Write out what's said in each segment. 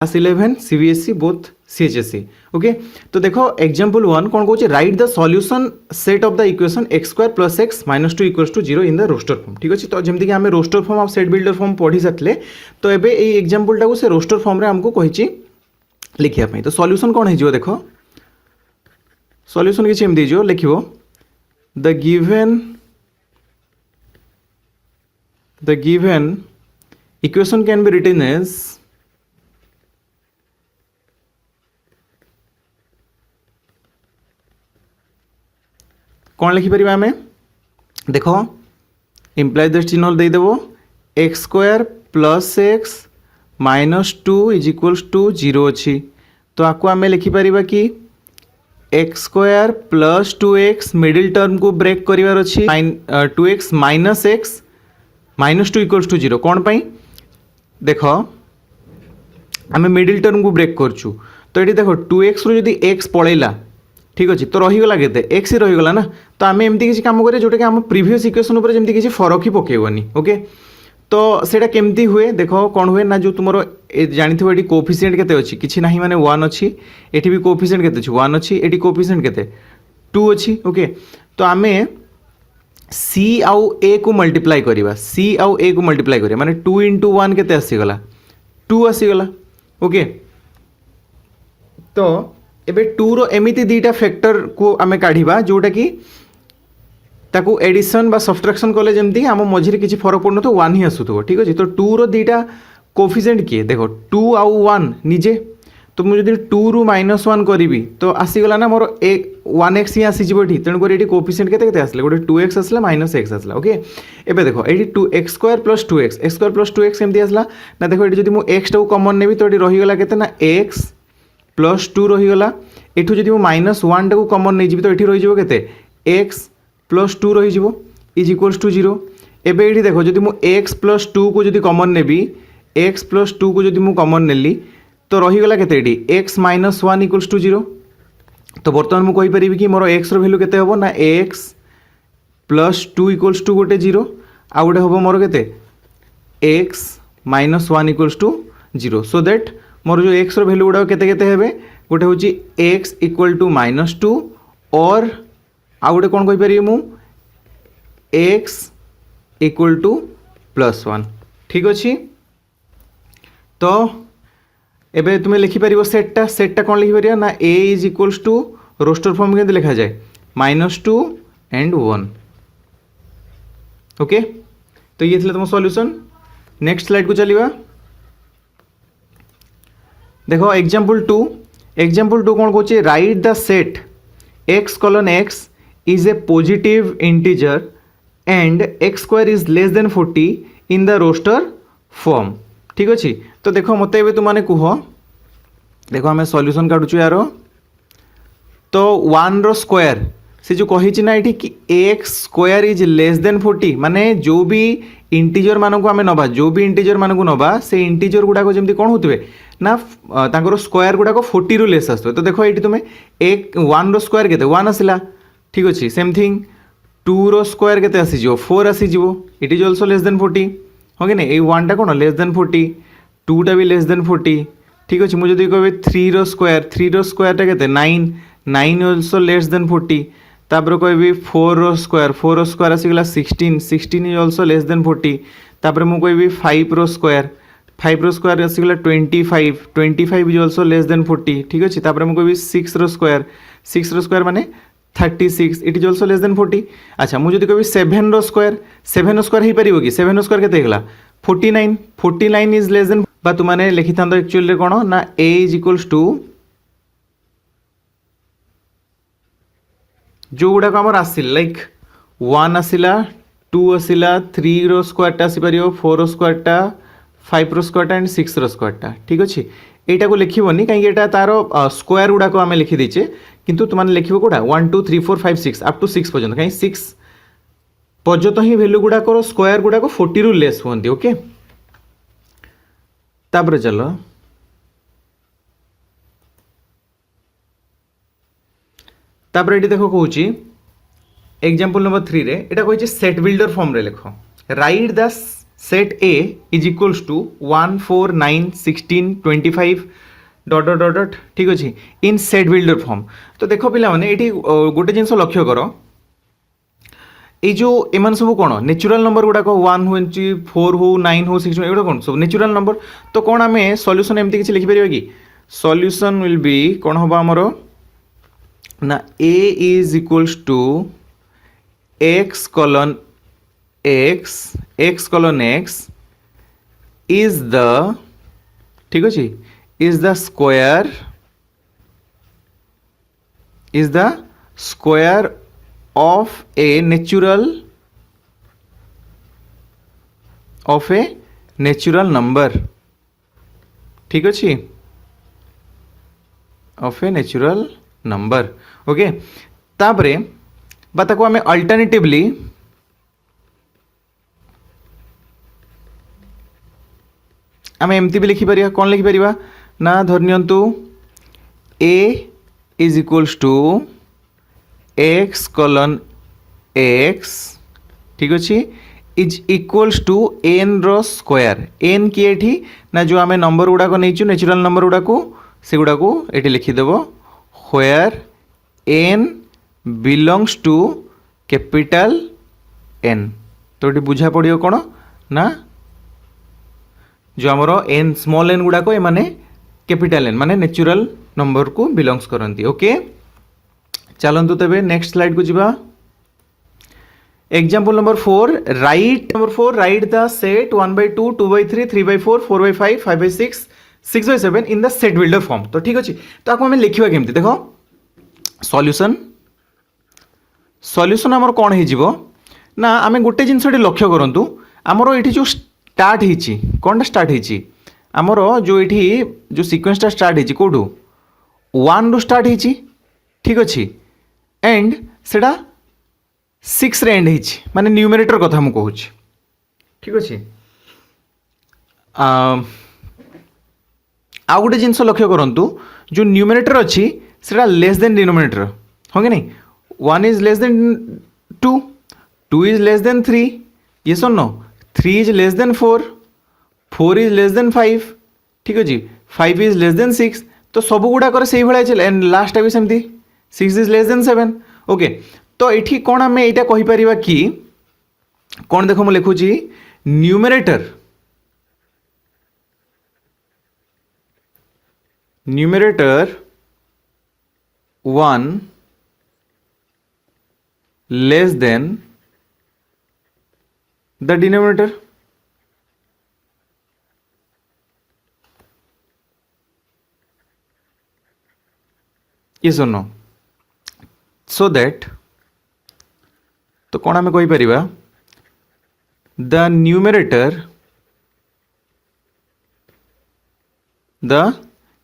Class 11 CBSE both CHSE. Okay तो देखो example 1 कौन कहूँ write the solution set of the equation x square plus x minus two equals to 0 in the roster form. ठीक अच्छे तो जमीक आम रोस्टर फॉर्म और सेट बिल्डर फॉर्म पढ़ी सारे तो ये एग्जांपल टाक से रोस्टर फॉर्म आमको कही लिखापी। तो सॉल्यूशन कौन हो देख सॉल्यूशन किसी एमती हो लिख the given equation can be written as कौन लिखिपर आम देख इम्प्लाइज द चिन्ह देदेव x square plus x minus two is equals to 0 अच्छी तो आपको आम लिखिपर कि x square plus 2x middle term को ब्रेक करार अच्छी 2x minus x minus two equals to 0 कौन पाई देख आम मिडिल टर्म को ब्रेक करचु तो ये देख 2x रु जदि x पलैला ठीक अच्छे तो रहीगला के एक्स ही रहीगला ना तो आम एमती किसी काम करें जोटा कि आम प्रीवियस इक्वेशन उपर जमी किसी फरक ही पकेबनी। ओके तो सेटा केमती हुए देख कौन हुए ना जो तुम जानी ये कोफिशिएंट केते अच्छी किसी ना माने 1 अच्छी एटी भी कोफिशिएंट केते अच्छी 1 अच्छी एटी कोफिशिएंट केते 2 अच्छी। ओके तो आम सी आउ ए को मल्टीप्लाई करवा सी आउ ए को मल्टीप्लाई करवा माने 2 इंटू 1 केते आसीगला 2 आसीगला। ओके तो एबे 2 रो एमिति दीटा फैक्टर को आमे काढ़िबा जोटा कि ताकू एडिशन बा सब्सट्रैक्शन कले जमती आम मझिरे किसी फरक पड़न तो 1 ही आसुथबो। ठीक अच्छे तो 2 रो दीटा कोफिशिएंट किए देखो 2 आउ 1 निजे तो मुझे 2 रु -1 करी तो आसीगला ना मोर 1x ही आसीଯିबो एठी तेणुकर ये कोफिशिएंट केते आसले गोटे 2x आसला माइनस एक्स आसला। ओके एबे देखो ये 2x square plus 2x x square plus 2x एमती आसला ना देखो ये जब मुझे एक्स टाक कमन नेबी तो ये रहीगला केते ना x प्लस 2 रहीगला एठू जब -1 टाक कमन नहीं जी तो ये रही एक्स प्लस 2 रही इज इक्वल्स टू 0। एबे ये देख जब मुझे एक्स प्लस 2 को जब कमन नेबी एक्स प्लस 2 को जब मुझे कमन नेली तो रहीगला के एक्स माइनस 1 इक्वल्स टू 0। तो बर्तमान मुझे कहीपरि कि मोर एक्स रैल्यू केते हम ना एक्स प्लस 2 इक्वल्स टू गोटे 0 आ गोटे हम मोर के x minus 1 equals to 0 so that मोर जो एक्स रैल्यू गुड़ा केते गोटे हूँ एक्स इक्वल टू -2 और आ गोटे कौन कहीपर मु एक्स इक्वल टू +1। ठीक अच्छे तो एबे तुम्हें लिखिपर सेट्टा कौन लिखिपर ना A is equals to roster form के लिखा जाए -2 एंड 1। ओके तो ये तुम सॉल्यूशन। नेक्स्ट स्लाइड को चलिए देखो एग्जांपल 2 कौन कहूँ write the set x colon x is a positive integer and x square is less than 40 in the roster form। ठीक अच्छे तो देखो मत ए तुमने कह देखो आम सॉल्यूशन काढुचु यार तो 1 रो स्क्वायर से जो कही ना ये कि x square is less than 40 माने जो भी इंटीजर मानक आम नवा जो भी इंटीजर मानक नवा से इंटीजर गुड़ाक जमी कौन होते ना तांकर स्क्वायर गुड़ाक 40 रु लेस आसुए। तो देखो ये तुम्हें 1 रो स्क्वायर के 1 आसला ठीक अच्छे सेम थिंग 2 रो स्क्वायर के आसीजो 4 आसीजो it is also less than 40 हो कि नहीं 1 टा कौन लेस देन 40 2 टा भी लेस देन 40 ठीक अच्छे मुझे कहे 3 रो स्क्वायर टा के 9 ऑल्सो लेस देन 40 तापर कहि 4 रो स्क्वायर आसीगला 16 इज ऑल्सो लेस देन 40 तापर मु कहि 5 रो स्क्वायर आसीगला 25 इज ऑल्सो लेस देन 40 ठीक अच्छे तापर मु कहि 6 रो स्क्वायर माने 36 it is also less than 40। अच्छा मुझे कहि 7 रो स्क्वायर हो पारिबो कि 7 रो स्क्वायर केते हेगला 49 इज लेस देन बा तुमने लिखि थांतो एक्चुअली कोन ना a इज इक्वल्स टू जो गुड़ाक आमर आसिल लाइक 1 आसिला 2 आसिला 3 रो स्क्वायर आसीपर 4 रो स्क्वायर 5 रो स्क्वायर एंड 6 रो स्क्वायर ठीक अच्छे यहाँ को लिखनी कहीं तार स्क्वायर गुड़ाक आम लिखिदेचे किंतु तुमने लिख कौटा 1 2 3 4 5 6 अप टू 6 पर्यटन कहीं 6 पर्यटन ही भैल्यू गुड़ाक स्क्वायर गुड़ाक 40 रु लेस हमें। ओके तापर चलो तापर ये देख कौच एग्जांपल नंबर 3 रे एटा कहि सेट बिल्डर फॉर्म रे लिख write the set A is equals to 1 4 9 16 25 dot dot dot dot ठीक अच्छे इन सेट बिल्डर फॉर्म। तो देख पे ये गोटे जिन लक्ष्य कर ये जो एम सब कौन नेचुरल नंबर गुड़ाक 1 हो 4 हो 9 हो 16 एगुड़ा कौन सब नेचुरल नंबर। तो कौन आम सॉल्यूशन एमती किसी लिखिपर कि सॉल्यूशन विल बी कौन हम आमर ना A is equals to x colon x colon x is the ठीक अच्छे is the square of a natural number ठीक अच्छे of a natural number okay. तापरे बाताको आमे अल्टरनेटिवली आमे एमती भी लिखि परिया कौन लिखि परिया ना धरनियंतु a is equals to x colon x ठीक अच्छे इज इक्वल्स टू एन रो स्क्वायर एन किए एठी ना जो आमे नंबर गुड़ाक नहीं नेचुरल नंबर गुड़ाक से गुड़ाक ये लिखिदेव where n belongs to capital N. तो ये बुझा पड़ो कौन ना जो आमर एन स्मॉल एन गुड़ाक एमाने कैपिटल एन माने नेचुरल नंबर को बिलोंग्स करती ओके। चलतु तेरे नेक्स्ट स्लाइड को जीवा example number 4 right the set 1/2 2/3 3/4 4/5 5/6 6/7 in the set builder form. तो ठीक अच्छे तो आपको हमें लिखा केमती देख सॉल्यूशन आमर कौन हो ना आम गोटे जिनस लक्ष्य करूँ आमर ये जो स्टार्ट होती कौन स्टार्ट होती आमर जो ये जो सिक्वेंसटा स्टार्ट होती कौटू 1 रु स्टार्ट होती ठीक अच्छे एंड सेटा 6 रे एंड होती माने न्यूमरेटर कथा मु कहूँ ठीक अच्छे। आउ गोटे जिनस लक्ष्य करूँ जो न्यूमरेटर अच्छी सेटा लेस देन डिनोमिनेटर हाँ कि नहीं 1 is less than 2 2 is less than 3 ये सुन नो 3 is less than 4 4 is less than 5 ठीक अच्छे 5 इज लेस देन 6 तो सब गुड़ाक से भाई चले एंड लास्ट भी सेमती 6 इज लेस देन 7 ओके। तो ये कौन आम यहाँ कहीपर कि कौन देख मुझे लिखुची numerator 1 less than the denominator ये सुनो सो दैट तो कौन आम कहीपर the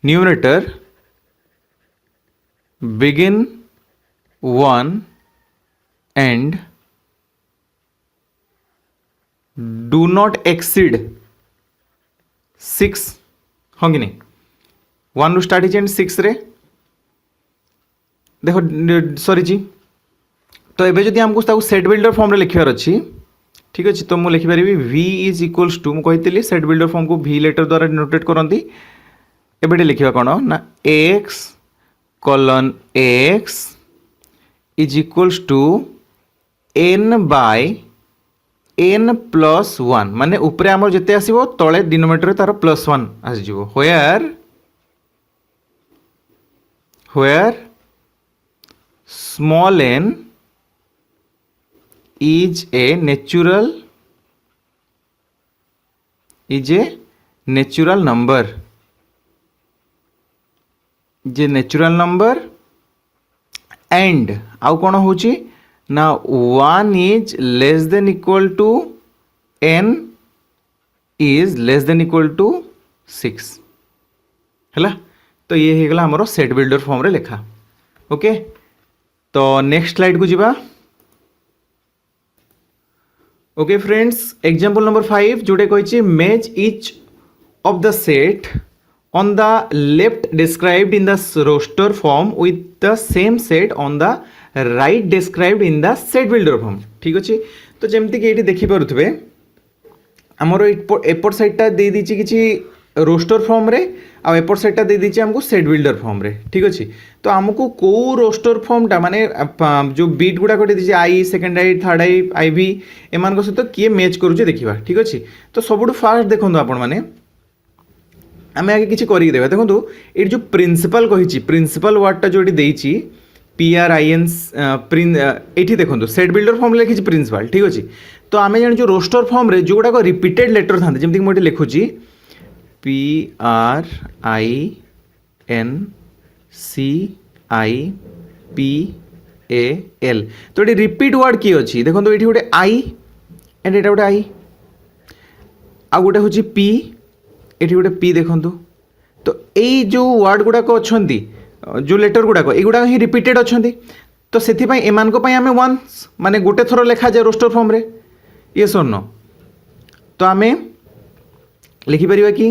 numerator begin 1 and do not exceed 6 हाँ कि नहीं 1 रु स्टार्ट एंड 6 रे देखो सॉरी जी। तो ये जब आमको सेट बिल्डर फॉर्म रे लिखार अच्छी ठीक अच्छे तो मुझे लिखिपारि v इज इक्वल्स टू मुझे सेट बिल्डर फॉर्म को v लेटर द्वारा डिनोटेट करती एबे लिखा कौन ना x colon x is equals to n by n plus 1 माने ऊपर आमर जिते आसो तले डिनोमिनेटर तार प्लस 1 आसो where small n is a natural number जे नेचुरल नंबर एंड आउ कौन हो ना 1 is less than equal to n is less than equal to 6 है। तो ये हो गला हमरो सेट बिल्डर फॉर्म रे लिखा ओके। तो नेक्स्ट स्लाइड को जीवा ओके फ्रेंड्स एग्जांपल नंबर 5 जोटे कही match each of the set on the left described in the roster form with the same set on the right described in the set builder form ठीक अच्छे। तो जमती कि ये देखिपे आमर एपट साइडटा दे दीची किछि रोस्टर फॉर्म रे आ एपट साइडटा दे दीची हमको सेट बिल्डर फॉर्म रे ठीक अछि। तो हमको को रोस्टर फॉर्मटा माने जो बीट गुडा कोटे दीची आई सेकंड आई थर्ड आई आईवी एमान को सहित किए मैच करूचे देखिबा ठीक अछि। तो सबुठु फास्ट देखंतु आपण माने आमे आगे किछि करि देबा देखंतु ए जो प्रिंसिपल कहिछि प्रिंसिपल वर्डटा जोडी देइछि PRIN एठी देखंतु सेट बिल्डर फॉर्म लिखिछि प्रिंसिपल ठीक अछि। तो आमे जानि जो रोस्टर फॉर्म रे जो गुडा को रिपीटेड लेटर थांते जेमति मोटे लिखुछि PRINCIPI PAL तो ये रिपीट वर्ड किए अच्छी देखो ये गोटे आई एंड एटा गोटे आई आ गोटे हूँ पी ये गोटे पी देखु। तो यही जो वर्ड गुड़ाक अच्छा जो लेटर गुड़ाक युड़ा ही रिपीटेड अच्छा तो से एमान आम वन्स माने गोटे थर लिखा जाए रोस्टर फॉर्म रे ये सोन तो आम लिखिपर कि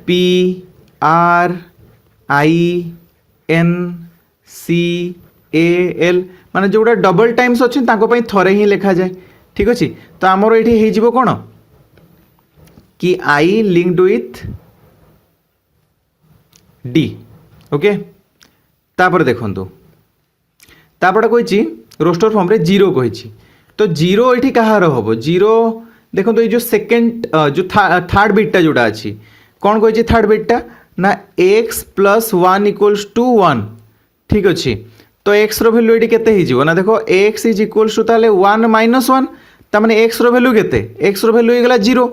PRINCAL माने जो गुड़ा डबल टाइम्स अच्छे थरे ही लिखा जाए ठीक अच्छे। तो आमर ये हो कौन कि आई लिंक्ड विथ डी ओके। तापर देखंतु तापर कही रोस्टर फॉर्म रे जीरो कही तो जीरो ये कहार हम जीरो देखो ये जो सेकेंड जो थर्ड बिटटा जोड़ा अच्छी कौन कही थर्ड बिटटा ना x प्लस 1 इक्वल्स टू 1 ठीक अच्छे। तो x रो वैल्यू ये केते हो ना देखो x इज इक्वल्स टू ताले 1 माइनस 1 तामाने x रो वैल्यू केते x रो वैल्यू होगला 0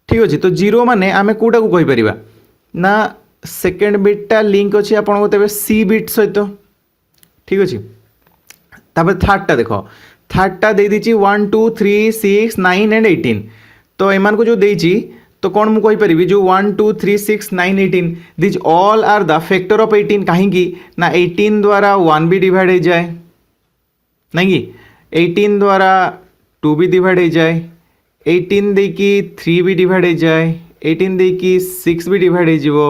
ठीक अच्छे। तो 0 माने आमे कोटा को कहि परिबा ना सेकेंड बिटटा लिंक अच्छे आपन को तबे c बिट सहित ठीक अच्छे। तापर थर्डटा देखो थर्डटा दे दीची 1 2 3 6 9 एंड 18 तो एमान को जो देची तो कौन मुझे कहीपरि जो 1 2 3 6 9 18 these all are the factor of 18 कहीं ना 18 द्वारा 1 भी डिवाइड हो जाए नहीं कि 18 द्वारा 2 भी डिवाइड हो जाए 18 देकी 3 भी डिवाइड हो जाए 18 देकी 6 भी डिवाइड हो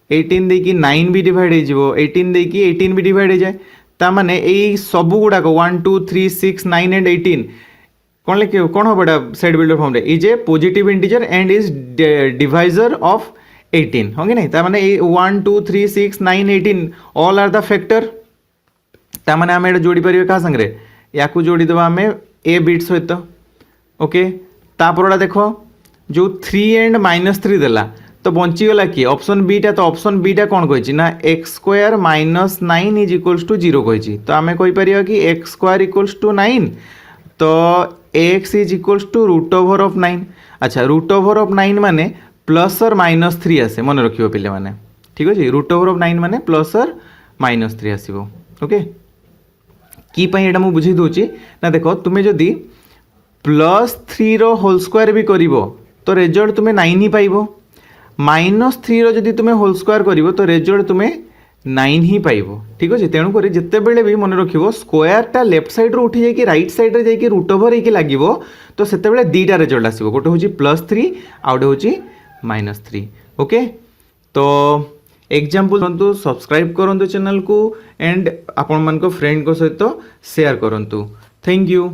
18 देकी 9 भी डिवाइड हो 18 देकी 18 भी डिवाइड हो जाए तामाने यही सबू गुड़ाक 1 2 3 6 9 एंड 18 कौन लिखे कौन हम एटा सेट बिल्डर फॉर्म रे is a positive integer and is divisor of 18 होंगे नहीं तामाने 1 2 3 6 9 18 ऑल आर द फैक्टर तामाने आम एटा जोड़ी परिबे का संगे या जोड़ी दबा आम ए बिट सहित ओके। तापरटा देखो जो 3 एंड -3 देला तो बंचीगला किए ऑप्शन बीटा तो ऑप्शन बीटा कौन कही ना x square minus 9 is equals to 0 कही तो आम कहीपर कि x स्क्वायर इक्वल्स टू 9 तो x is equals to root over of 9 अच्छा रूट ओवर ऑफ 9 माने प्लस और -3 आसे मन रखियो पिले माने ठीक अच्छे रूट ओवर ऑफ 9 माने प्लस और -3 आसो ओके। कि पई एटा मु बुझी दोची ना देखो तुम्हें जदि +3 रो होल स्क्वायर भी करिवो तो रिजल्ट तुम्हें 9 ही पाइबो -3 रो जदि तुम्हें होल स्क्वायर करिवो तो रिजल्ट तुम्हें 9 ही पाइबो ठीक अच्छे। तेणुक जिते बेले भी मन रखिबो स्क्वायरटा लेफ्ट साइड रो उठी जाइए राइट साइड रे जाइए रूट ओवर होइके लागिवो तो सेते बेले दीटा रिजल्ट आसीबो गोटे होची +3 आ गोटे होची -3 ओके। तो एग्जांपल करंतु सब्सक्राइब करंतु चैनल को एंड आपण मन को फ्रेंड को सहित शेयर करंतु थैंक यू।